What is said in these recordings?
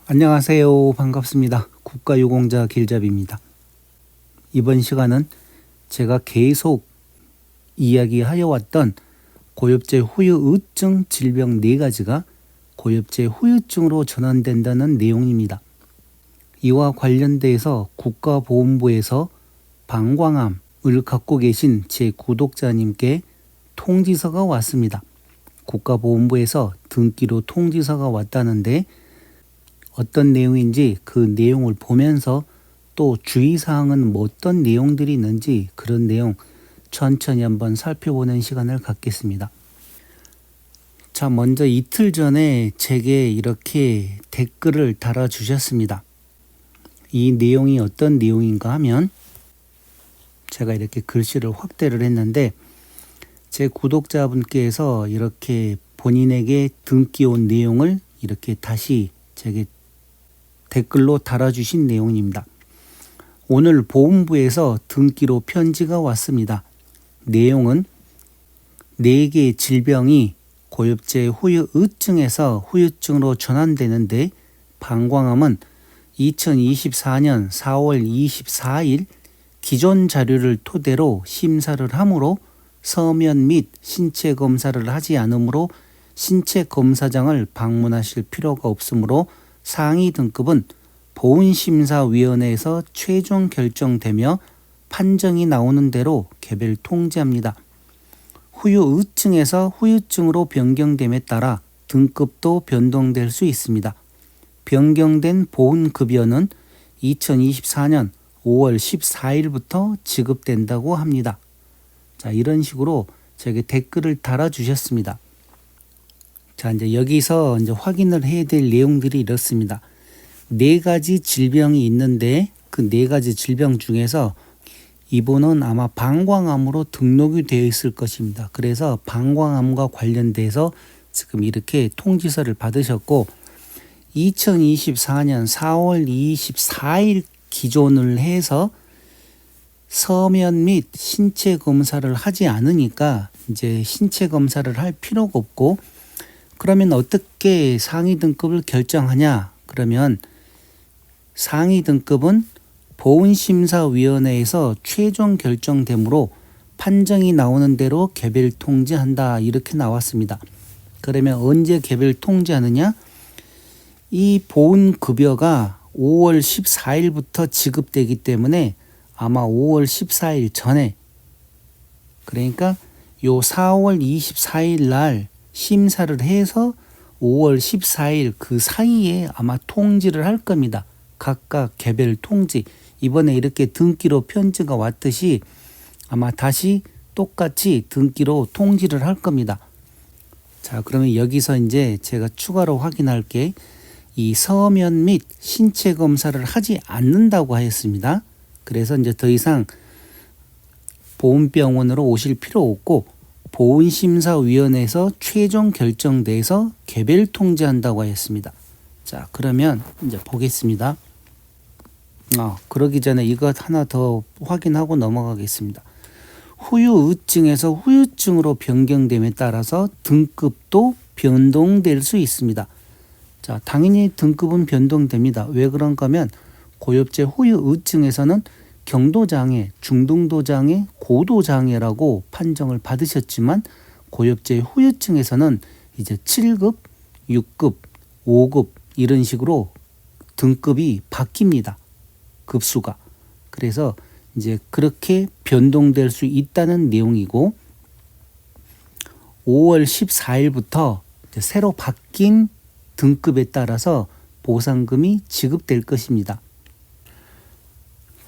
안녕하세요. 반갑습니다. 국가유공자 길잡이입니다. 이번 시간은 제가 계속 이야기하여 왔던 고엽제 후유증 질병 4가지가 고엽제 후유증으로 전환된다는 내용입니다. 이와 관련돼서 국가보훈부에서 방광암을 갖고 계신 제 구독자님께 통지서가 왔습니다. 국가보훈부에서 등기로 통지서가 왔다는데 어떤 내용인지 그 내용을 보면서 또 주의사항은 어떤 내용들이 있는지 그런 내용 천천히 한번 살펴보는 시간을 갖겠습니다. 자, 먼저 이틀 전에 제게 이렇게 댓글을 달아주셨습니다. 이 내용이 어떤 내용인가 하면 제가 이렇게 글씨를 확대를 했는데 제 구독자분께서 이렇게 본인에게 등기 온 내용을 이렇게 다시 제게 댓글로 달아주신 내용입니다. 오늘 보훈부에서 등기로 편지가 왔습니다. 내용은 4개의 질병이 고엽제 후유증에서 후유증으로 전환되는데 방광암은 2024년 4월 24일 기존 자료를 토대로 심사를 하므로 서면 및 신체 검사를 하지 않으므로 신체 검사장을 방문하실 필요가 없으므로 상위 등급은 보훈심사위원회에서 최종 결정되며 판정이 나오는 대로 개별 통지합니다. 후유증에서 후유증으로 변경됨에 따라 등급도 변동될 수 있습니다. 변경된 보훈급여는 2024년 5월 14일부터 지급된다고 합니다. 자, 이런 식으로 제게 댓글을 달아주셨습니다. 자, 이제 여기서 이제 확인을 해야 될 내용들이 이렇습니다. 4가지 질병이 있는데 그 4가지 질병 중에서 이분은 아마 방광암으로 등록이 되어 있을 것입니다. 그래서 방광암과 관련돼서 지금 이렇게 통지서를 받으셨고 2024년 4월 24일 기존을 해서 서면 및 신체 검사를 하지 않으니까 이제 신체 검사를 할 필요가 없고 그러면 어떻게 상위 등급을 결정하냐? 그러면 상위 등급은 보훈심사위원회에서 최종 결정되므로 판정이 나오는 대로 개별 통지한다 이렇게 나왔습니다. 그러면 언제 개별 통지하느냐? 이 보훈급여가 5월 14일부터 지급되기 때문에 아마 5월 14일 전에 그러니까 요 4월 24일 날 심사를 해서 5월 14일 그 사이에 아마 통지를 할 겁니다. 각각 개별 통지. 이번에 이렇게 등기로 편지가 왔듯이 아마 다시 똑같이 등기로 통지를 할 겁니다. 자, 그러면 여기서 이제 제가 추가로 확인할 게 이 서면 및 신체 검사를 하지 않는다고 하였습니다. 그래서 이제 더 이상 보훈병원으로 오실 필요 없고 보훈심사위원회에서 최종 결정돼서 개별 통지한다고 하였습니다. 자, 그러면 이제 보겠습니다. 그러기 전에 이것 하나 더 확인하고 넘어가겠습니다. 후유증에서 후유증으로 변경됨에 따라서 등급도 변동될 수 있습니다. 자, 당연히 등급은 변동됩니다. 왜 그런가 하면 고엽제 후유증에서는 경도장애, 중등도장애, 고도장애라고 판정을 받으셨지만 고엽제 후유증에서는 이제 7급, 6급, 5급 이런 식으로 등급이 바뀝니다. 급수가. 그래서 이제 그렇게 변동될 수 있다는 내용이고 5월 14일부터 새로 바뀐 등급에 따라서 보상금이 지급될 것입니다.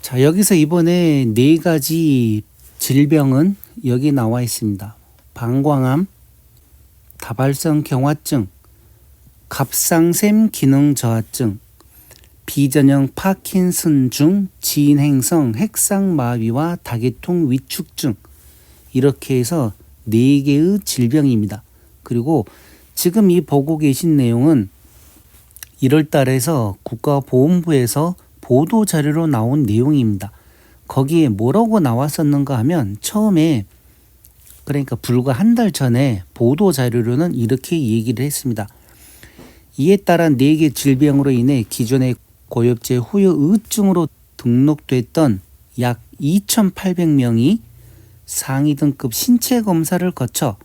자, 여기서 이번에 4가지 질병은 여기 나와 있습니다. 방광암, 다발성 경화증, 갑상샘 기능 저하증, 비전형 파킨슨증, 진행성 핵상마비와 다계통 위축증 이렇게 해서 4개의 질병입니다. 그리고 지금 이 보고 계신 내용은 1월 달에서 국가보훈부에서 보도자료로 나온 내용입니다. 거기에 뭐라고 나왔었는가 하면 처음에 그러니까 불과 한 달 전에 보도자료로는 이렇게 얘기를 했습니다. 이에 따라 4개 질병으로 인해 기존의 고엽제 후유의증으로 등록됐던 약 2,800명이 상위 등급 신체 검사를 거쳐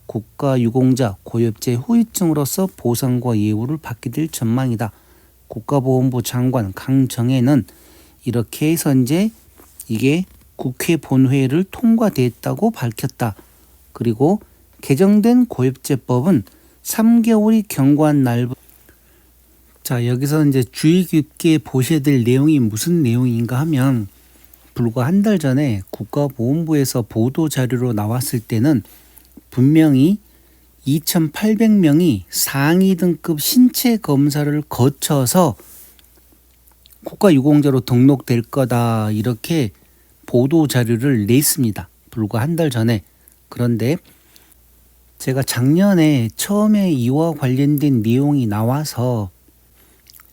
국가유공자 고엽제 후유증으로서 보상과 예우를 받게 될 전망이다. 국가보건부 장관 강정혜는 이렇게 해서 이제 이게 국회 본회의를 통과됐다고 밝혔다. 그리고 개정된 고엽제법은 3개월이 경과한 날부터 자, 여기서 이제 주의 깊게 보셔야 될 내용이 무슨 내용인가 하면 불과 한 달 전에 국가보건부에서 보도 자료로 나왔을 때는 분명히 2,800명이 상위 등급 신체 검사를 거쳐서 국가유공자로 등록될 거다 이렇게 보도 자료를 냈습니다. 불과 한 달 전에. 그런데 제가 작년에 처음에 이와 관련된 내용이 나와서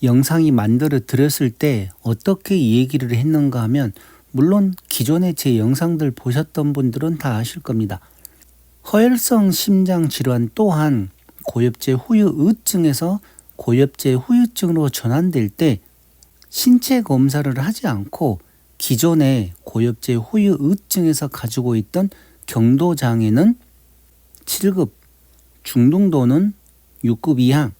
영상이 만들어 드렸을 때 어떻게 얘기를 했는가 하면 물론 기존에 제 영상들 보셨던 분들은 다 아실 겁니다. 허혈성 심장 질환 또한 고엽제 후유의증에서 고엽제 후유증으로 전환될 때 신체 검사를 하지 않고 기존의 고엽제 후유의증에서 가지고 있던 경도장애는 7급, 중등도는 6급 이상,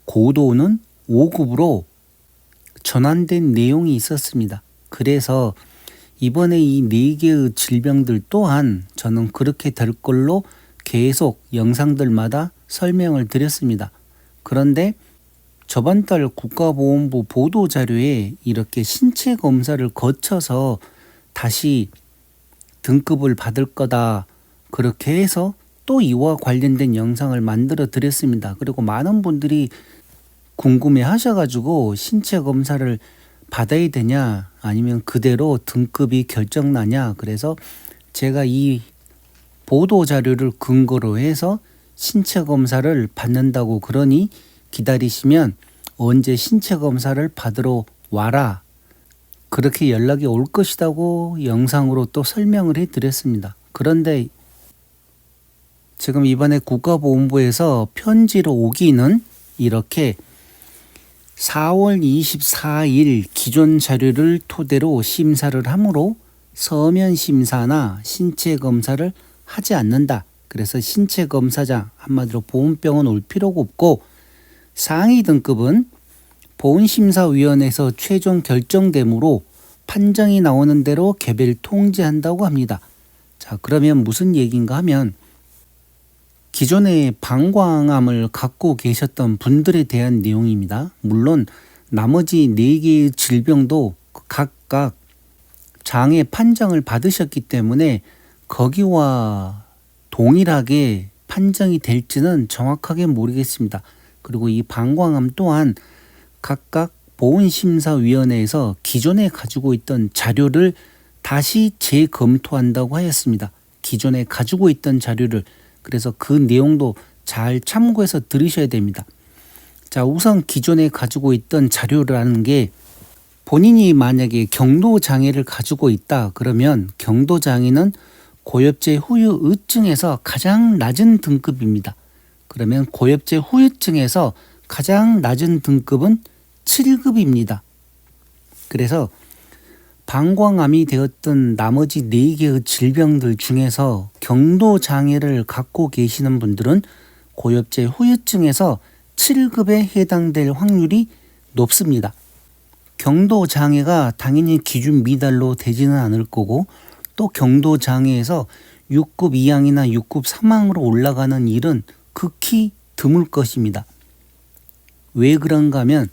고도는 5급으로 전환된 내용이 있었습니다. 그래서 이번에 이 4개의 질병들 또한 저는 그렇게 될 걸로 계속 영상들마다 설명을 드렸습니다. 그런데 저번 달 국가보건부 보도자료에 이렇게 신체 검사를 거쳐서 다시 등급을 받을 거다. 그렇게 해서 또 이와 관련된 영상을 만들어 드렸습니다. 그리고 많은 분들이 궁금해 하셔가지고 신체 검사를 받아야 되냐 아니면 그대로 등급이 결정나냐 그래서 제가 이 보도 자료를 근거로 해서 신체 검사를 받는다고 그러니 기다리시면 언제 신체 검사를 받으러 와라 그렇게 연락이 올 것이라고 영상으로 또 설명을 해 드렸습니다. 그런데 지금 이번에 국가보건부에서 편지로 오기는 이렇게 4월 24일 기존 자료를 토대로 심사를 하므로 서면 심사나 신체 검사를 하지 않는다. 그래서 신체 검사장 한마디로 보훈병원 올 필요가 없고 상위 등급은 보훈심사위원회에서 최종 결정되므로 판정이 나오는 대로 개별 통지한다고 합니다. 자, 그러면 무슨 얘기인가 하면 기존에 방광암을 갖고 계셨던 분들에 대한 내용입니다. 물론 나머지 4개의 질병도 각각 장애 판정을 받으셨기 때문에 거기와 동일하게 판정이 될지는 정확하게 모르겠습니다. 그리고 이 방광암 또한 각각 보훈심사위원회에서 기존에 가지고 있던 자료를 다시 재검토한다고 하였습니다. 기존에 가지고 있던 자료를 그래서 그 내용도 잘 참고해서 들으셔야 됩니다. 자, 우선 기존에 가지고 있던 자료라는 게 본인이 만약에 경도장애를 가지고 있다 그러면 경도장애는 고엽제 후유의증에서 가장 낮은 등급입니다. 그러면 고엽제 후유증에서 가장 낮은 등급은 7급입니다. 그래서 방광암이 되었던 나머지 4개의 질병들 중에서 경도장애를 갖고 계시는 분들은 고엽제 후유증에서 7급에 해당될 확률이 높습니다. 경도장애가 당연히 기준 미달로 되지는 않을 거고 또 경도장애에서 6급 이상이나 6급 사망으로 올라가는 일은 극히 드물 것입니다. 왜 그런가 하면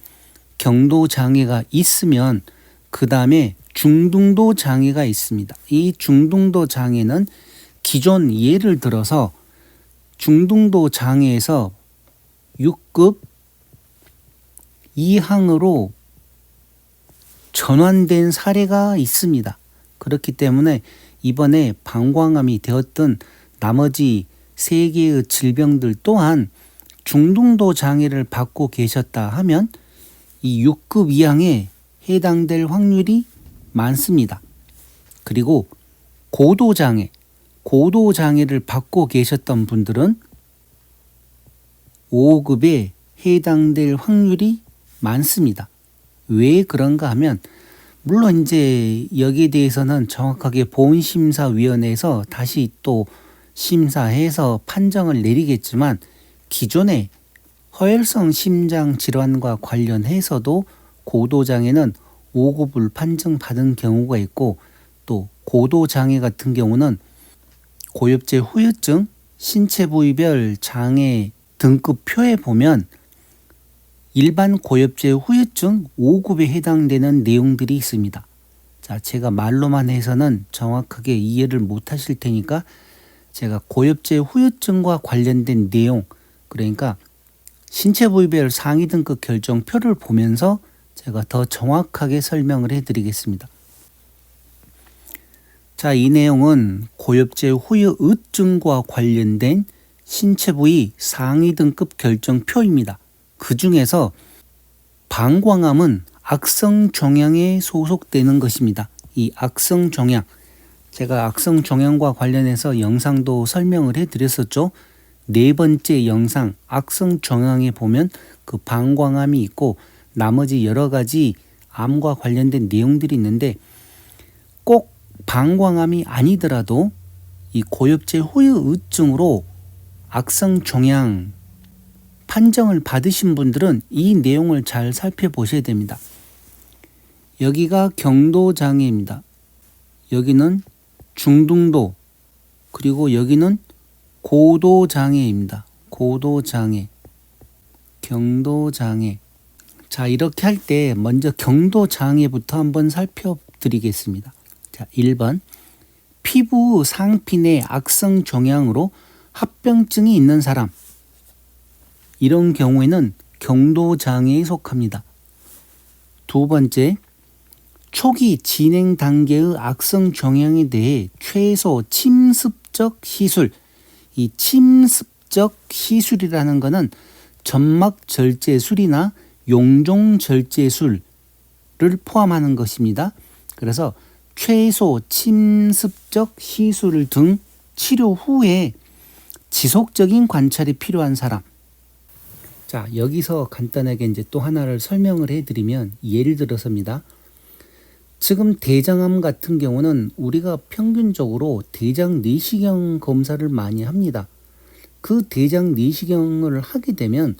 경도장애가 있으면 그 다음에 중등도 장애가 있습니다. 이 중등도 장애는 기존 예를 들어서 중등도 장애에서 6급 이항으로 전환된 사례가 있습니다. 그렇기 때문에 이번에 방광암이 되었던 나머지 3개의 질병들 또한 중등도 장애를 받고 계셨다 하면 이 6급 이항에 해당될 확률이 많습니다. 그리고 고도장애를 받고 계셨던 분들은 5급에 해당될 확률이 많습니다. 왜 그런가 하면 물론 이제 여기에 대해서는 정확하게 보훈심사위원회에서 다시 또 심사해서 판정을 내리겠지만 기존에 허혈성 심장 질환과 관련해서도 고도장애는 5급을 판정받은 경우가 있고 또 고도장애 같은 경우는 고엽제 후유증, 신체 부위별 장애 등급표에 보면 일반 고엽제 후유증 5급에 해당되는 내용들이 있습니다. 자, 제가 말로만 해서는 정확하게 이해를 못 하실 테니까 제가 고엽제 후유증과 관련된 내용, 그러니까 신체 부위별 상위 등급 결정표를 보면서 제가 더 정확하게 설명을 해드리겠습니다. 자, 이 내용은 고엽제 후유증과 관련된 신체 부위 상위 등급 결정표입니다. 그 중에서 방광암은 악성 종양에 소속되는 것입니다. 이 악성 종양, 제가 악성 종양과 관련해서 영상도 설명을 해드렸었죠. 네 번째 영상 악성 종양에 보면 그 방광암이 있고 나머지 여러 가지 암과 관련된 내용들이 있는데 꼭 방광암이 아니더라도 이 고엽제 후유증으로 악성 종양 판정을 받으신 분들은 이 내용을 잘 살펴보셔야 됩니다. 여기가 경도장애입니다. 여기는 중등도, 그리고 여기는 고도장애입니다. 고도장애, 경도장애. 자, 이렇게 할 때 먼저 경도장애부터 한번 살펴드리겠습니다. 자, 1번 피부 상피 내 악성 종양으로 합병증이 있는 사람, 이런 경우에는 경도장애에 속합니다. 두 번째, 초기 진행 단계의 악성 종양에 대해 최소 침습적 시술, 이 침습적 시술이라는 것은 점막 절제술이나 용종 절제술을 포함하는 것입니다. 그래서 최소 침습적 시술 등 치료 후에 지속적인 관찰이 필요한 사람. 자, 여기서 간단하게 이제 또 하나를 설명을 해드리면 예를 들어서입니다. 지금 대장암 같은 경우는 우리가 평균적으로 대장 내시경 검사를 많이 합니다. 그 대장 내시경을 하게 되면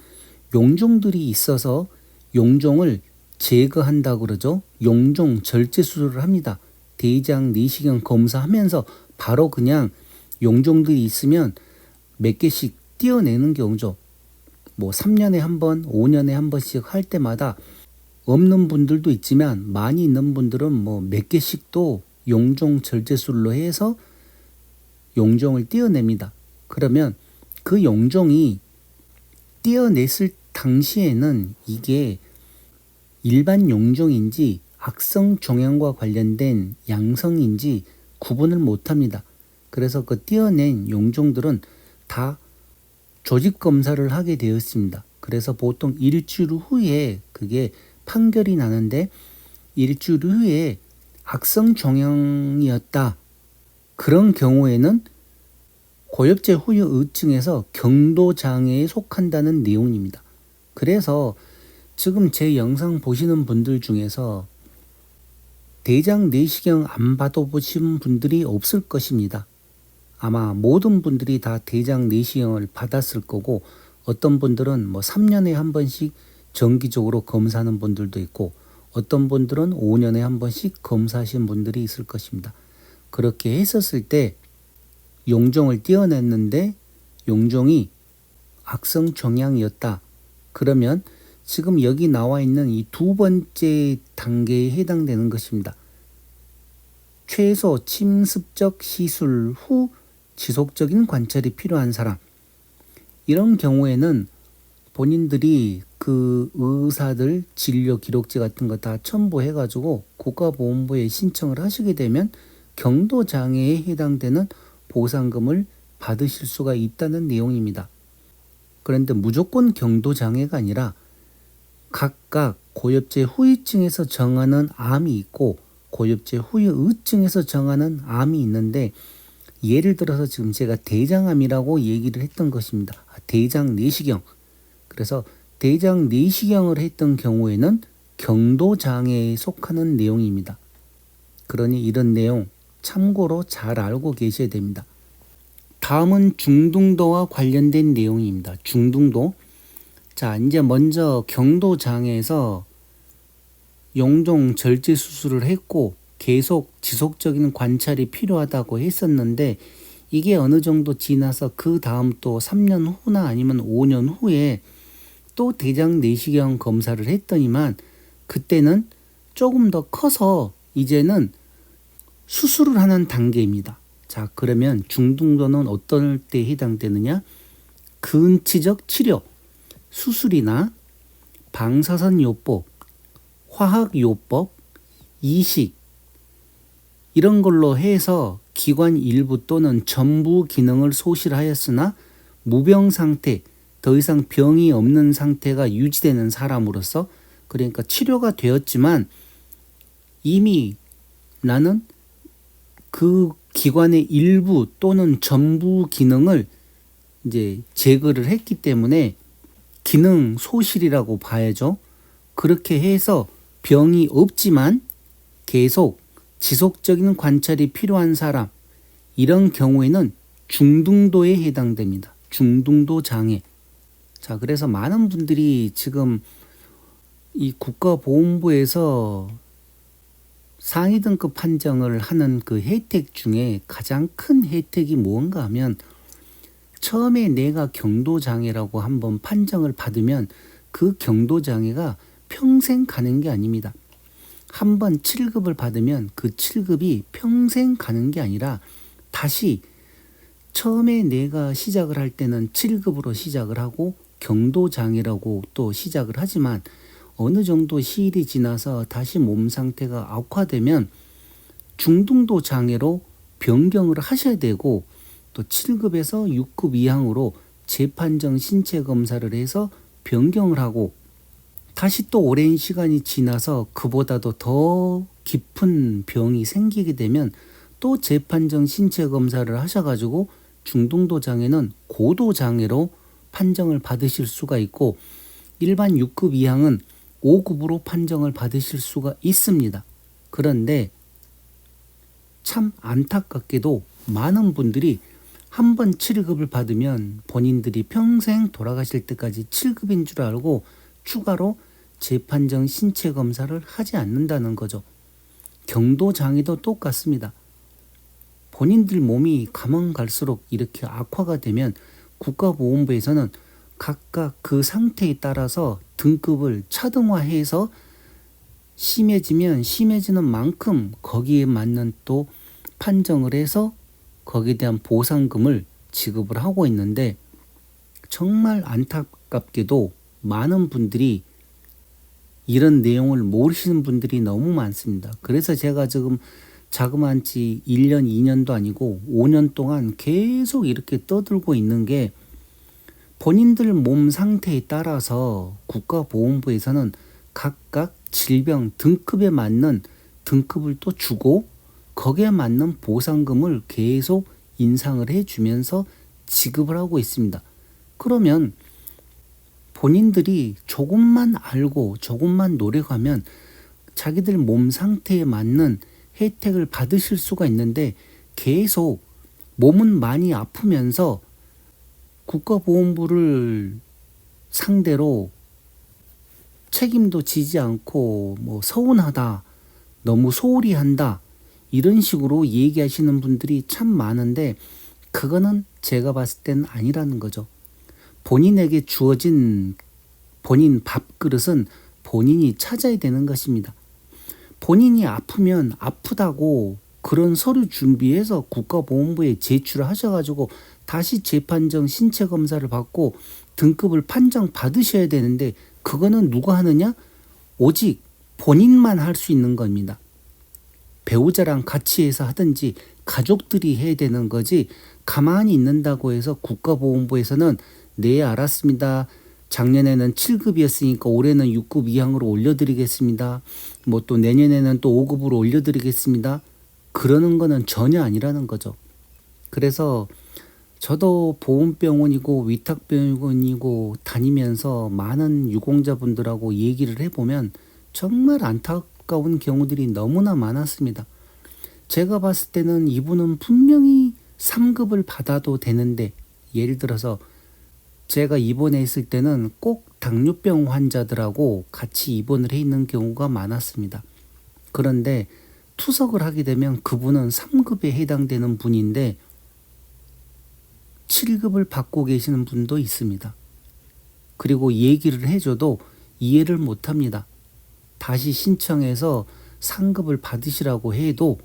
용종들이 있어서 용종을 제거한다고 그러죠. 용종 절제 수술을 합니다. 대장 내시경 검사하면서 바로 그냥 용종들이 있으면 몇 개씩 떼어내는 경우죠. 뭐 3년에 한 번, 5년에 한 번씩 할 때마다 없는 분들도 있지만 많이 있는 분들은 뭐 몇 개씩도 용종 절제술로 해서 용종을 떼어냅니다. 그러면 그 용종이 떼어냈을 당시에는 이게 일반 용종인지 악성 종양과 관련된 양성인지 구분을 못합니다. 그래서 그 떼어낸 용종들은 다 조직 검사를 하게 되었습니다. 그래서 보통 일주일 후에 그게 판결이 나는데 일주일 후에 악성 종양이었다. 그런 경우에는 고엽제 후유증에서 경도장애에 속한다는 내용입니다. 그래서 지금 제 영상 보시는 분들 중에서 대장 내시경 안 받아보신 분들이 없을 것입니다. 아마 모든 분들이 다 대장 내시경을 받았을 거고 어떤 분들은 뭐 3년에 한 번씩 정기적으로 검사하는 분들도 있고 어떤 분들은 5년에 한 번씩 검사하신 분들이 있을 것입니다. 그렇게 했었을 때 용종을 떼어냈는데 용종이 악성 종양이었다. 그러면 지금 여기 나와 있는 이 두 번째 단계에 해당되는 것입니다. 최소 침습적 시술 후 지속적인 관찰이 필요한 사람. 이런 경우에는 본인들이 그 의사들 진료 기록지 같은 거 다 첨부해가지고 국가보건부에 신청을 하시게 되면 경도장애에 해당되는 보상금을 받으실 수가 있다는 내용입니다. 그런데 무조건 경도장애가 아니라 각각 고엽제 후유증에서 정하는 암이 있고 고엽제 후유증에서 정하는 암이 있는데 예를 들어서 지금 제가 대장암이라고 얘기를 했던 것입니다. 대장 내시경. 그래서 대장 내시경을 했던 경우에는 경도장애에 속하는 내용입니다. 그러니 이런 내용 참고로 잘 알고 계셔야 됩니다. 다음은 중등도와 관련된 내용입니다. 중등도. 자, 이제 먼저 경도장애에서 용종 절제 수술을 했고 계속 지속적인 관찰이 필요하다고 했었는데 이게 어느 정도 지나서 그 다음 또 3년 후나 아니면 5년 후에 또 대장 내시경 검사를 했더니만 그때는 조금 더 커서 이제는 수술을 하는 단계입니다. 자, 그러면 중등도는 어떤 때 해당되느냐? 근치적 치료, 수술이나 방사선요법, 화학요법, 이식 이런 걸로 해서 기관 일부 또는 전부 기능을 소실하였으나 무병 상태, 더 이상 병이 없는 상태가 유지되는 사람으로서 그러니까 치료가 되었지만 이미 나는 그 기관의 일부 또는 전부 기능을 이제 제거를 했기 때문에 기능 소실이라고 봐야죠. 그렇게 해서 병이 없지만 계속 지속적인 관찰이 필요한 사람, 이런 경우에는 중등도에 해당됩니다. 중등도 장애. 자, 그래서 많은 분들이 지금 이 국가보훈부에서 상위 등급 판정을 하는 그 혜택 중에 가장 큰 혜택이 무언가 하면 처음에 내가 경도장애라고 한번 판정을 받으면 그 경도장애가 평생 가는 게 아닙니다. 한번 7급을 받으면 그 7급이 평생 가는 게 아니라 다시 처음에 내가 시작을 할 때는 7급으로 시작을 하고 경도장애라고 또 시작을 하지만 어느 정도 시일이 지나서 다시 몸 상태가 악화되면 중등도 장애로 변경을 하셔야 되고 또 7급에서 6급 이항으로 재판정 신체 검사를 해서 변경을 하고 다시 또 오랜 시간이 지나서 그보다도 더 깊은 병이 생기게 되면 또 재판정 신체 검사를 하셔가지고 중등도 장애는 고도 장애로 판정을 받으실 수가 있고 일반 6급 이항은 5급으로 판정을 받으실 수가 있습니다. 그런데 참 안타깝게도 많은 분들이 한 번 7급을 받으면 본인들이 평생 돌아가실 때까지 7급인 줄 알고 추가로 재판정 신체 검사를 하지 않는다는 거죠. 경도장애도 똑같습니다. 본인들 몸이 가면 갈수록 이렇게 악화가 되면 국가보훈부에서는 각각 그 상태에 따라서 등급을 차등화해서 심해지면 심해지는 만큼 거기에 맞는 또 판정을 해서 거기에 대한 보상금을 지급을 하고 있는데 정말 안타깝게도 많은 분들이 이런 내용을 모르시는 분들이 너무 많습니다. 그래서 제가 지금 자그마한 지 1년, 2년도 아니고 5년 동안 계속 이렇게 떠들고 있는 게 본인들 몸 상태에 따라서 국가보훈부에서는 각각 질병 등급에 맞는 등급을 또 주고 거기에 맞는 보상금을 계속 인상을 해주면서 지급을 하고 있습니다. 그러면 본인들이 조금만 알고 조금만 노력하면 자기들 몸 상태에 맞는 혜택을 받으실 수가 있는데 계속 몸은 많이 아프면서 국가보훈부를 상대로 책임도 지지 않고 뭐 서운하다, 너무 소홀히 한다 이런 식으로 얘기하시는 분들이 참 많은데 그거는 제가 봤을 때는 아니라는 거죠. 본인에게 주어진 본인 밥그릇은 본인이 찾아야 되는 것입니다. 본인이 아프면 아프다고 그런 서류 준비해서 국가보훈부에 제출을 하셔가지고 다시 재판정 신체 검사를 받고 등급을 판정 받으셔야 되는데 그거는 누가 하느냐? 오직 본인만 할 수 있는 겁니다. 배우자랑 같이 해서 하든지 가족들이 해야 되는 거지 가만히 있는다고 해서 국가보훈부에서는 네 알았습니다. 작년에는 7급이었으니까 올해는 6급 이항으로 올려드리겠습니다. 뭐 또 내년에는 또 5급으로 올려드리겠습니다. 그러는 거는 전혀 아니라는 거죠. 그래서 저도 보훈병원이고 위탁병원이고 다니면서 많은 유공자분들하고 얘기를 해보면 정말 안타까운 경우들이 너무나 많았습니다. 제가 봤을 때는 이분은 분명히 3급을 받아도 되는데, 예를 들어서 제가 입원해 있을 때는 꼭 당뇨병 환자들하고 같이 입원을 해 있는 경우가 많았습니다. 그런데 투석을 하게 되면 그분은 3급에 해당되는 분인데 7급을 받고 계시는 분도 있습니다. 그리고 얘기를 해줘도 이해를 못합니다. 다시 신청해서 상급을 받으시라고 해도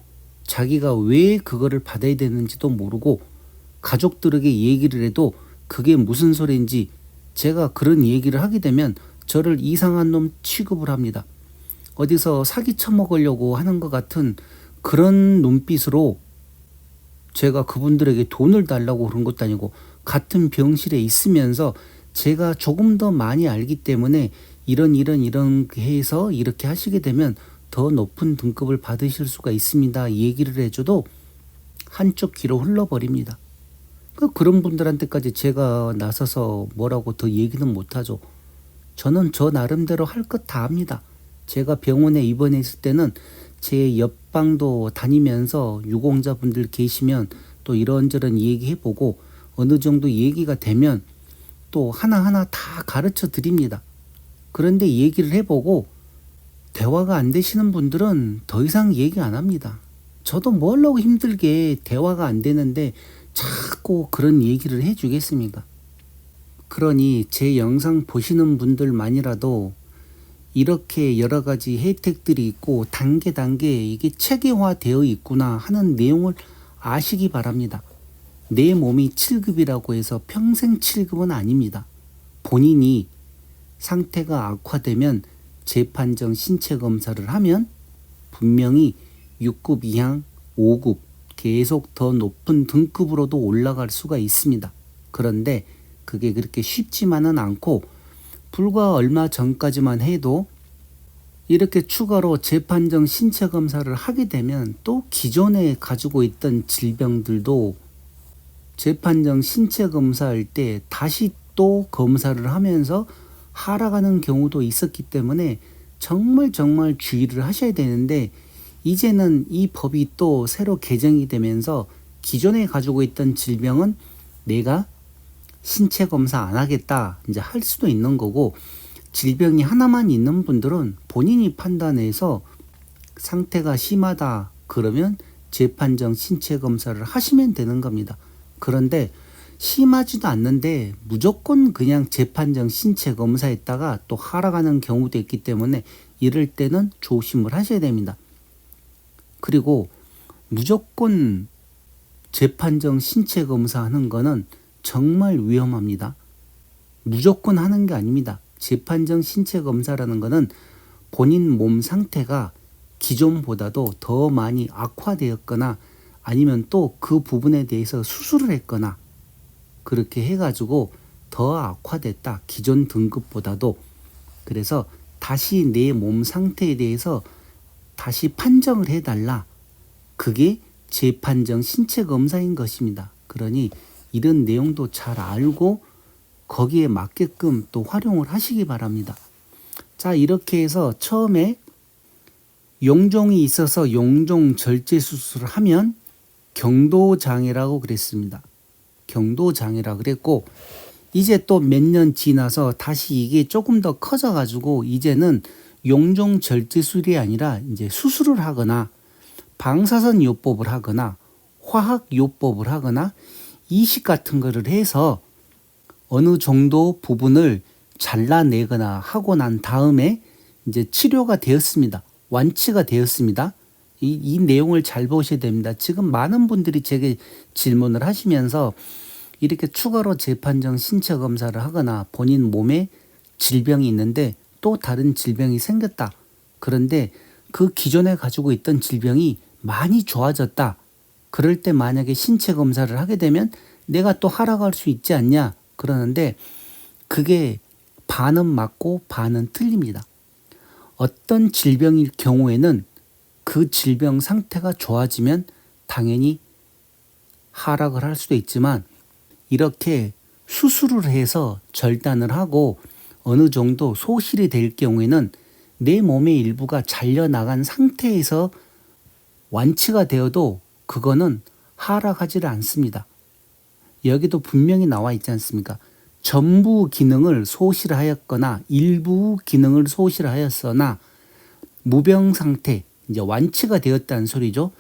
자기가 왜 그거를 받아야 되는지도 모르고, 가족들에게 얘기를 해도 그게 무슨 소리인지, 제가 그런 얘기를 하게 되면 저를 이상한 놈 취급을 합니다. 어디서 사기 쳐먹으려고 하는 것 같은 그런 눈빛으로, 제가 그분들에게 돈을 달라고 그런 것도 아니고 같은 병실에 있으면서 제가 조금 더 많이 알기 때문에 이런 해서 이렇게 하시게 되면 더 높은 등급을 받으실 수가 있습니다, 얘기를 해줘도 한쪽 귀로 흘러버립니다. 그런 분들한테까지 제가 나서서 뭐라고 더 얘기는 못하죠. 저는 저 나름대로 할 것 다 합니다. 제가 병원에 입원해 있을 때는 제 옆방도 다니면서 유공자분들 계시면 또 이런저런 얘기해보고, 어느 정도 얘기가 되면 또 하나하나 다 가르쳐 드립니다. 그런데 얘기를 해보고 대화가 안 되시는 분들은 더 이상 얘기 안 합니다. 저도 뭐 하려고 힘들게 대화가 안 되는데 자꾸 그런 얘기를 해주겠습니까? 그러니 제 영상 보시는 분들만이라도 이렇게 여러 가지 혜택들이 있고 단계 이게 체계화되어 있구나 하는 내용을 아시기 바랍니다. 내 몸이 7급이라고 해서 평생 7급은 아닙니다. 본인이 상태가 악화되면 재판정 신체 검사를 하면 분명히 6급 이상, 5급 계속 더 높은 등급으로도 올라갈 수가 있습니다. 그런데 그게 그렇게 쉽지만은 않고, 불과 얼마 전까지만 해도 이렇게 추가로 재판정 신체 검사를 하게 되면 또 기존에 가지고 있던 질병들도 재판정 신체 검사할 때 다시 또 검사를 하면서 하락하는 경우도 있었기 때문에 정말 주의를 하셔야 되는데, 이제는 이 법이 또 새로 개정이 되면서 기존에 가지고 있던 질병은 내가 신체 검사 안 하겠다 이제 할 수도 있는 거고, 질병이 하나만 있는 분들은 본인이 판단해서 상태가 심하다 그러면 재판정 신체 검사를 하시면 되는 겁니다. 그런데 심하지도 않는데 무조건 그냥 재판정 신체 검사했다가 또 하락하는 경우도 있기 때문에 이럴 때는 조심을 하셔야 됩니다. 그리고 무조건 재판정 신체 검사하는 거는 정말 위험합니다. 무조건 하는 게 아닙니다. 재판정 신체 검사라는 거는 본인 몸 상태가 기존보다도 더 많이 악화되었거나 아니면 또 그 부분에 대해서 수술을 했거나 그렇게 해가지고 더 악화됐다, 기존 등급보다도. 그래서 다시 내 몸 상태에 대해서 다시 판정을 해달라. 그게 재판정 신체 검사인 것입니다. 그러니 이런 내용도 잘 알고 거기에 맞게끔 또 활용을 하시기 바랍니다. 자, 이렇게 해서 처음에 용종이 있어서 용종 절제 수술을 하면 경도장애라고 그랬습니다. 경도장애라 그랬고, 이제 또 몇 년 지나서 다시 이게 조금 더 커져가지고 이제는 용종 절제술이 아니라 이제 수술을 하거나 방사선 요법을 하거나 화학 요법을 하거나 이식 같은 거를 해서 어느 정도 부분을 잘라내거나 하고 난 다음에 이제 치료가 되었습니다. 완치가 되었습니다. 이 내용을 잘 보셔야 됩니다. 지금 많은 분들이 제게 질문을 하시면서 이렇게 추가로 재판정 신체 검사를 하거나 본인 몸에 질병이 있는데 또 다른 질병이 생겼다. 그런데 그 기존에 가지고 있던 질병이 많이 좋아졌다. 그럴 때 만약에 신체 검사를 하게 되면 내가 또 하락할 수 있지 않냐. 그러는데 그게 반은 맞고 반은 틀립니다. 어떤 질병일 경우에는 그 질병 상태가 좋아지면 당연히 하락을 할 수도 있지만, 이렇게 수술을 해서 절단을 하고 어느 정도 소실이 될 경우에는 내 몸의 일부가 잘려나간 상태에서 완치가 되어도 그거는 하락하지를 않습니다. 여기도 분명히 나와 있지 않습니까? 전부 기능을 소실하였거나 일부 기능을 소실하였으나 무병 상태, 이제 완치가 되었다는 소리죠.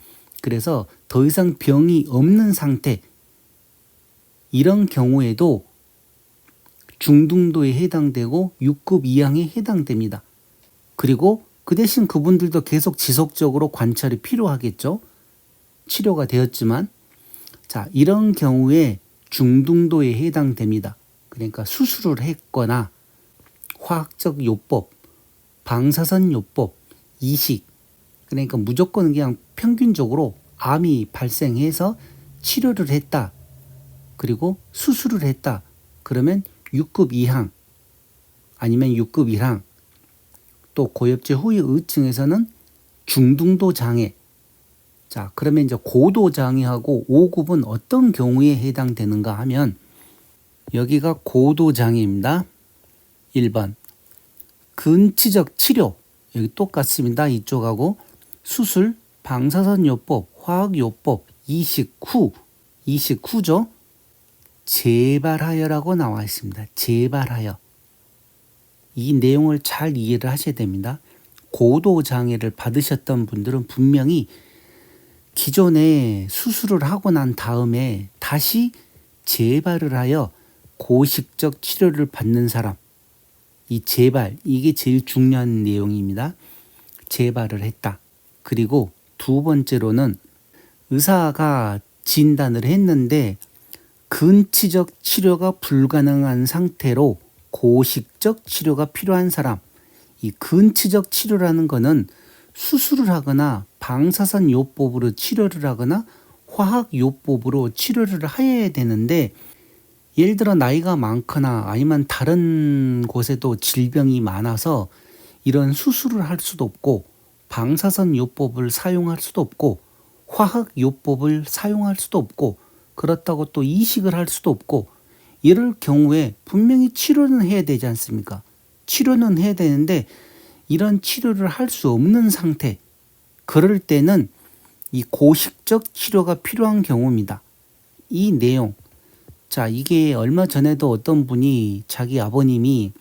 그래서 더 이상 병이 없는 상태, 이런 경우에도 중등도에 해당되고 6급 이항에 해당됩니다. 그리고 그 대신 그분들도 계속 지속적으로 관찰이 필요하겠죠. 치료가 되었지만, 자, 이런 경우에 중등도에 해당됩니다. 그러니까 수술을 했거나 화학적 요법, 방사선 요법, 이식, 그러니까 무조건 그냥 평균적으로 암이 발생해서 치료를 했다. 그리고 수술을 했다. 그러면 6급 이항 아니면 6급 1항, 또 고엽제 후유 의증에서는 중등도 장애. 자, 그러면 이제 고도 장애하고 5급은 어떤 경우에 해당되는가 하면 여기가 고도 장애입니다. 1번 근치적 치료, 여기 똑같습니다. 이쪽하고 수술, 방사선 요법, 화학 요법, 이식 후죠. 재발하여라고 나와 있습니다. 재발하여. 이 내용을 잘 이해를 하셔야 됩니다. 고도 장애를 받으셨던 분들은 분명히 기존에 수술을 하고 난 다음에 다시 재발을 하여 고식적 치료를 받는 사람, 이 재발, 이게 제일 중요한 내용입니다. 재발을 했다. 그리고 두 번째로는 의사가 진단을 했는데 근치적 치료가 불가능한 상태로 고식적 치료가 필요한 사람, 이 근치적 치료라는 거는 수술을 하거나 방사선 요법으로 치료를 하거나 화학 요법으로 치료를 해야 되는데, 예를 들어 나이가 많거나 아니면 다른 곳에도 질병이 많아서 이런 수술을 할 수도 없고 방사선 요법을 사용할 수도 없고 화학 요법을 사용할 수도 없고 그렇다고 또 이식을 할 수도 없고, 이럴 경우에 분명히 치료는 해야 되지 않습니까? 치료는 해야 되는데 이런 치료를 할 수 없는 상태, 그럴 때는 이 고식적 치료가 필요한 경우입니다. 이 내용, 자, 이게 얼마 전에도 어떤 분이 자기 아버님이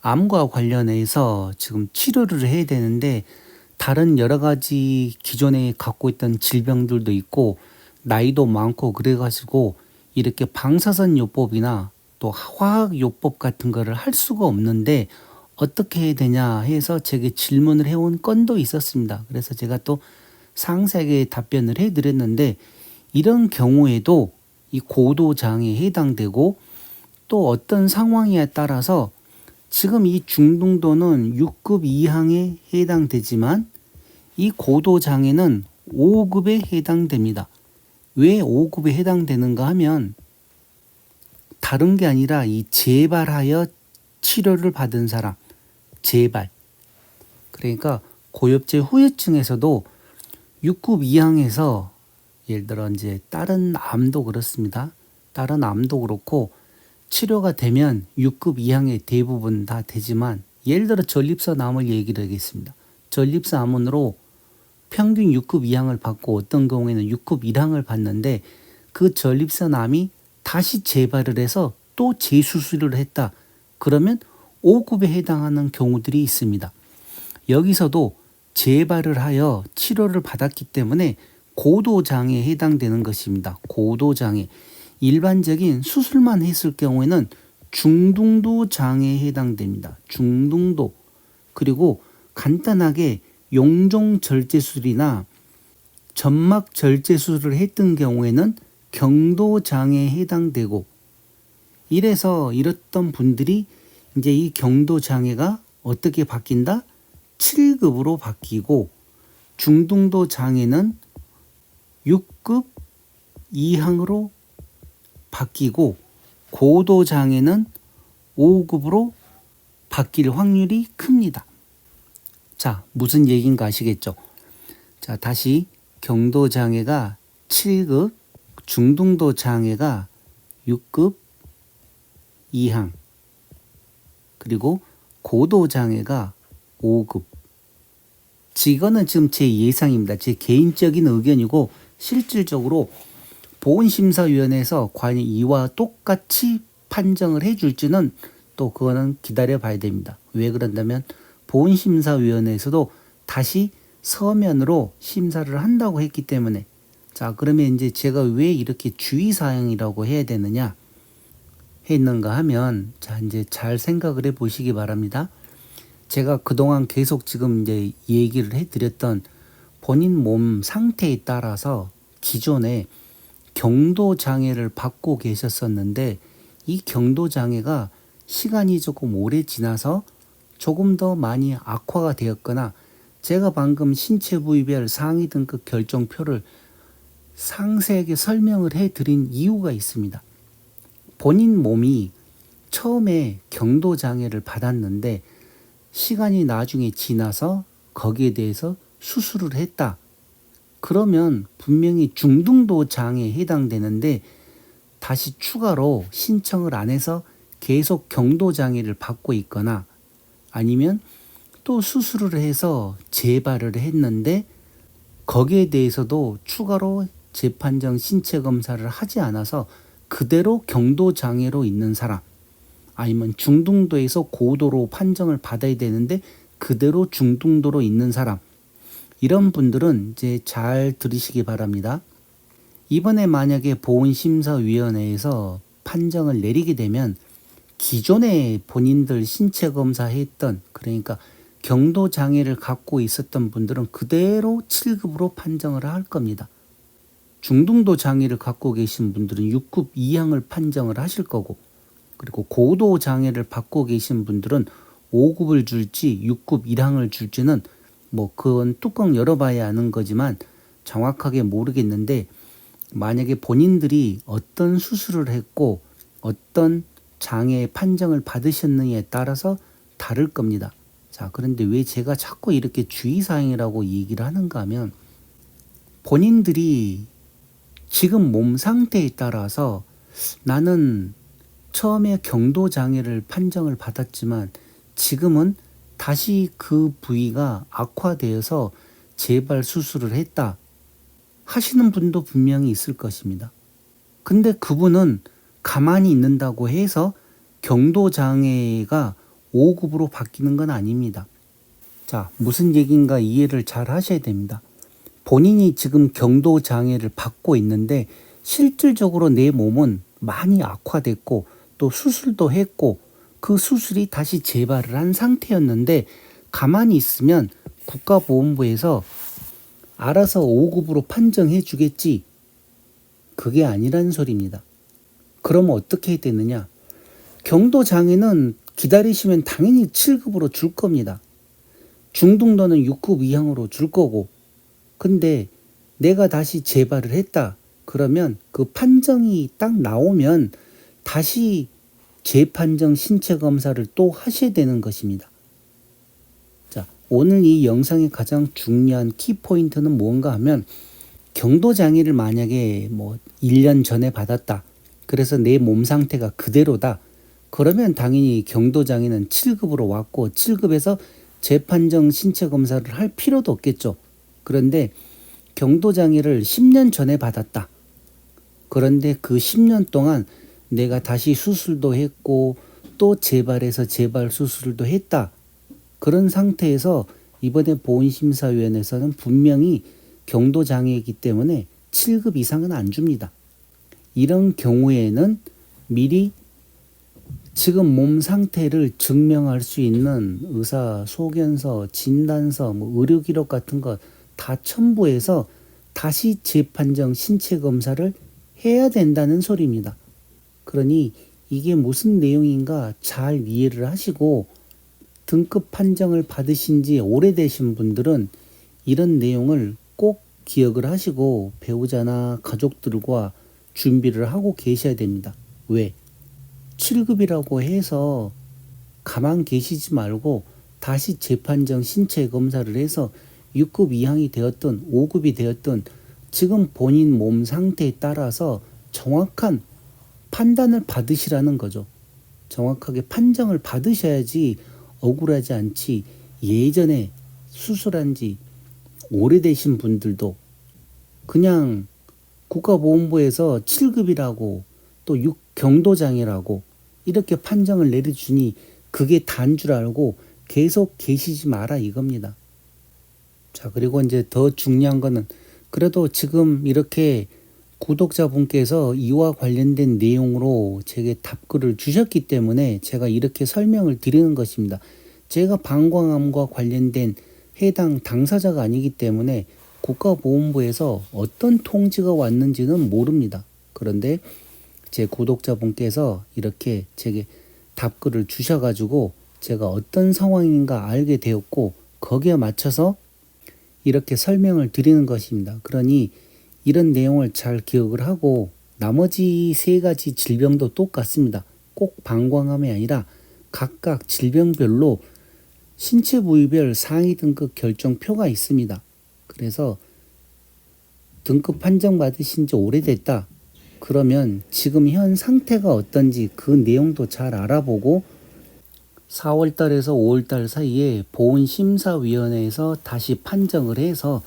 암과 관련해서 지금 치료를 해야 되는데 다른 여러 가지 기존에 갖고 있던 질병들도 있고 나이도 많고 그래가지고 이렇게 방사선 요법이나 또 화학 요법 같은 거를 할 수가 없는데 어떻게 해야 되냐 해서 제게 질문을 해온 건도 있었습니다. 그래서 제가 또 상세하게 답변을 해드렸는데, 이런 경우에도 이 고도 장애에 해당되고 또 어떤 상황에 따라서 지금 이 중등도는 6급 이항에 해당되지만 이 고도 장애는 5급에 해당됩니다. 왜 5급에 해당되는가 하면 다른 게 아니라 이 재발하여 치료를 받은 사람, 재발. 그러니까 고엽제 후유증에서도 6급 이항에서 예를 들어 이제 다른 암도 그렇습니다. 다른 암도 그렇고 치료가 되면 6급 이항에 대부분 다 되지만, 예를 들어 전립선 암을 얘기를 하겠습니다. 전립선 암으로 평균 6급 이항을 받고 어떤 경우에는 6급 1항을 받는데 그 전립선 암이 다시 재발을 해서 또 재수술을 했다. 그러면 5급에 해당하는 경우들이 있습니다. 여기서도 재발을 하여 치료를 받았기 때문에 고도장애에 해당되는 것입니다. 고도장애. 일반적인 수술만 했을 경우에는 중등도 장애에 해당됩니다. 중등도. 그리고 간단하게 용종 절제 수술이나 점막 절제 수술을 했던 경우에는 경도 장애에 해당되고, 이래서 이랬던 분들이 이제 이 경도 장애가 어떻게 바뀐다? 7급으로 바뀌고, 중등도 장애는 6급 이항으로 바뀌고, 고도 장애는 5급으로 바뀔 확률이 큽니다. 자, 무슨 얘기인가 아시겠죠? 자, 다시 경도 장애가 7급, 중등도 장애가 6급 이항, 그리고 고도장애가 5급. 이거는 지금 제 예상입니다. 제 개인적인 의견이고 실질적으로 보훈심사위원회에서 과연 이와 똑같이 판정을 해줄지는 또 그거는 기다려 봐야 됩니다. 왜 그런다면 보훈심사위원회에서도 다시 서면으로 심사를 한다고 했기 때문에. 자, 그러면 이제 제가 왜 이렇게 주의사항이라고 해야 되느냐 했는가 하면, 자, 이제 잘 생각을 해 보시기 바랍니다. 제가 그동안 계속 지금 이제 얘기를 해 드렸던 본인 몸 상태에 따라서 기존에 경도 장애를 받고 계셨었는데, 이 경도 장애가 시간이 조금 오래 지나서 조금 더 많이 악화가 되었거나, 제가 방금 신체 부위별 상위 등급 결정표를 상세하게 설명을 해 드린 이유가 있습니다. 본인 몸이 처음에 경도 장애를 받았는데 시간이 나중에 지나서 거기에 대해서 수술을 했다. 그러면 분명히 중등도 장애에 해당되는데 다시 추가로 신청을 안 해서 계속 경도 장애를 받고 있거나, 아니면 또 수술을 해서 재발을 했는데 거기에 대해서도 추가로 재판정 신체 검사를 하지 않아서 그대로 경도 장애로 있는 사람, 아니면 중등도에서 고도로 판정을 받아야 되는데 그대로 중등도로 있는 사람, 이런 분들은 이제 잘 들으시기 바랍니다. 이번에 만약에 보훈심사위원회에서 판정을 내리게 되면 기존에 본인들 신체 검사했던, 그러니까 경도 장애를 갖고 있었던 분들은 그대로 7급으로 판정을 할 겁니다. 중등도 장애를 갖고 계신 분들은 6급 이항을 판정을 하실 거고, 그리고 고도 장애를 받고 계신 분들은 5급을 줄지 6급 1항을 줄지는 뭐 그건 뚜껑 열어봐야 아는 거지만 정확하게 모르겠는데, 만약에 본인들이 어떤 수술을 했고 어떤 장애 판정을 받으셨느냐에 따라서 다를 겁니다. 자, 그런데 왜 제가 자꾸 이렇게 주의사항이라고 얘기를 하는가 하면, 본인들이 지금 몸 상태에 따라서 나는 처음에 경도 장애를 판정을 받았지만 지금은 다시 그 부위가 악화되어서 재발 수술을 했다 하시는 분도 분명히 있을 것입니다. 근데 그분은 가만히 있는다고 해서 경도 장애가 5급으로 바뀌는 건 아닙니다. 자, 무슨 얘기인가 이해를 잘 하셔야 됩니다. 본인이 지금 경도 장애를 받고 있는데 실질적으로 내 몸은 많이 악화됐고 또 수술도 했고 그 수술이 다시 재발을 한 상태였는데, 가만히 있으면 국가보훈부에서 알아서 5급으로 판정해 주겠지, 그게 아니라는 소리입니다. 그러면 어떻게 되느냐, 경도 장애는 기다리시면 당연히 7급으로 줄 겁니다. 중등도는 6급 이항으로 줄 거고, 근데 내가 다시 재발을 했다 그러면 그 판정이 딱 나오면 다시 재판정 신체 검사를 또 하셔야 되는 것입니다. 자, 오늘 이 영상의 가장 중요한 키포인트는 뭔가 하면, 경도 장애를 만약에 뭐 1년 전에 받았다, 그래서 내 몸 상태가 그대로다, 그러면 당연히 경도 장애는 7급으로 왔고 7급에서 재판정 신체 검사를 할 필요도 없겠죠. 그런데 경도 장애를 10년 전에 받았다, 그런데 그 10년 동안 내가 다시 수술도 했고 또 재발해서 재발 수술도 했다, 그런 상태에서 이번에 보훈심사위원회에서는 분명히 경도 장애이기 때문에 7급 이상은 안 줍니다. 이런 경우에는 미리 지금 몸 상태를 증명할 수 있는 의사 소견서, 진단서, 뭐 의료기록 같은 거 다 첨부해서 다시 재판정 신체 검사를 해야 된다는 소리입니다. 그러니 이게 무슨 내용인가 잘 이해를 하시고, 등급 판정을 받으신 지 오래되신 분들은 이런 내용을 꼭 기억을 하시고 배우자나 가족들과 준비를 하고 계셔야 됩니다. 왜? 7급이라고 해서 가만 계시지 말고 다시 재판정 신체 검사를 해서 6급 이항이 되었든 5급이 되었든 지금 본인 몸 상태에 따라서 정확한 판단을 받으시라는 거죠. 정확하게 판정을 받으셔야지 억울하지 않지. 예전에 수술한 지 오래되신 분들도 그냥 국가보훈부에서 7급이라고 또 6경도장애라고 이렇게 판정을 내려주니 그게 다인 줄 알고 계속 계시지 마라 이겁니다. 자, 그리고 이제 더 중요한 거는 그래도 지금 이렇게 구독자분께서 이와 관련된 내용으로 제게 답글을 주셨기 때문에 제가 이렇게 설명을 드리는 것입니다. 제가 방광암과 관련된 해당 당사자가 아니기 때문에 국가보훈부에서 어떤 통지가 왔는지는 모릅니다. 그런데 제 구독자분께서 이렇게 제게 답글을 주셔가지고 제가 어떤 상황인가 알게 되었고 거기에 맞춰서 이렇게 설명을 드리는 것입니다. 그러니 이런 내용을 잘 기억을 하고 나머지 3가지 질병도 똑같습니다. 꼭 방광암이 아니라 각각 질병별로 신체 부위별 상위 등급 결정표가 있습니다. 그래서 등급 판정 받으신 지 오래됐다. 그러면 지금 현 상태가 어떤지 그 내용도 잘 알아보고 4월 달에서 5월 달 사이에 보훈심사위원회에서 다시 판정을 해서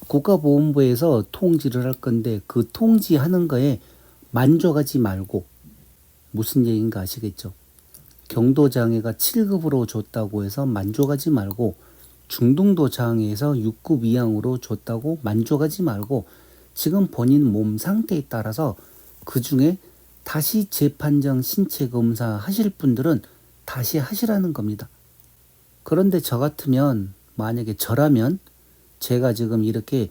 국가보훈부에서 통지를 할 건데 그 통지하는 거에 만족하지 말고 무슨 얘기인가 아시겠죠? 경도장애가 7급으로 줬다고 해서 만족하지 말고 중등도 장애에서 6급 이상으로 줬다고 만족하지 말고 지금 본인 몸 상태에 따라서 그 중에 다시 재판정 신체 검사 하실 분들은 다시 하시라는 겁니다. 그런데 저 같으면 만약에 저라면 제가 지금 이렇게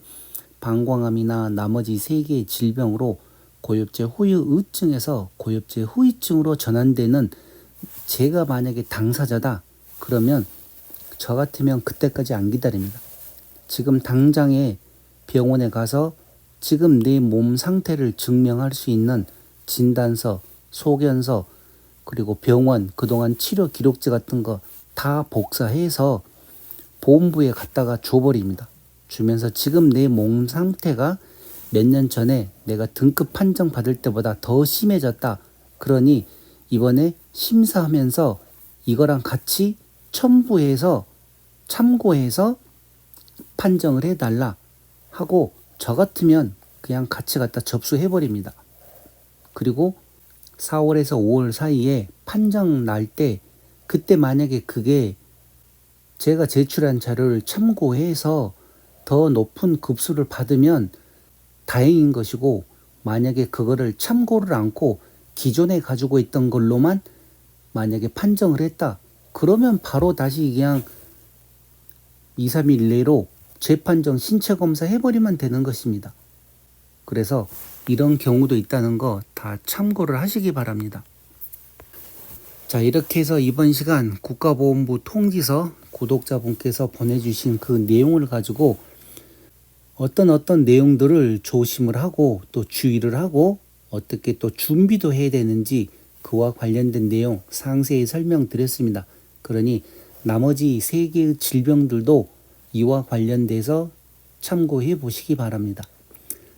방광암이나 나머지 3개의 질병으로 고엽제 후유증에서 고엽제 후유증으로 전환되는 제가 만약에 당사자다 그러면 저 같으면 그때까지 안 기다립니다. 지금 당장에 병원에 가서 지금 내 몸 상태를 증명할 수 있는 진단서, 소견서, 그리고 병원 그동안 치료 기록지 같은 거 다 복사해서 보훈부에 갖다가 줘버립니다. 주면서 지금 내 몸 상태가 몇 년 전에 내가 등급 판정 받을 때보다 더 심해졌다. 그러니 이번에 심사하면서 이거랑 같이 첨부해서 참고해서 판정을 해달라 하고 저 같으면 그냥 같이 갖다 접수해버립니다. 그리고 4월에서 5월 사이에 판정 날 때 그때 만약에 그게 제가 제출한 자료를 참고해서 더 높은 급수를 받으면 다행인 것이고 만약에 그거를 참고를 않고 기존에 가지고 있던 걸로만 만약에 판정을 했다. 그러면 바로 다시 그냥 2, 3일 내로 재판정 신체 검사 해버리면 되는 것입니다. 그래서 이런 경우도 있다는 거 다 참고를 하시기 바랍니다. 자, 이렇게 해서 이번 시간 국가보훈부 통지서 구독자분께서 보내주신 그 내용을 가지고 어떤 내용들을 조심을 하고 또 주의를 하고 어떻게 또 준비도 해야 되는지 그와 관련된 내용 상세히 설명드렸습니다. 그러니 나머지 3개의 질병들도 이와 관련돼서 참고해 보시기 바랍니다.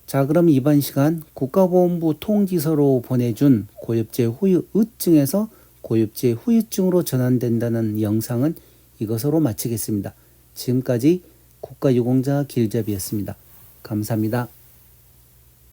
자, 그럼 이번 시간 국가보훈부 통지서로 보내준 고엽제 후유증에서 고엽제 후유증으로 전환된다는 영상은 이것으로 마치겠습니다. 지금까지 국가유공자 길잡이였습니다. 감사합니다.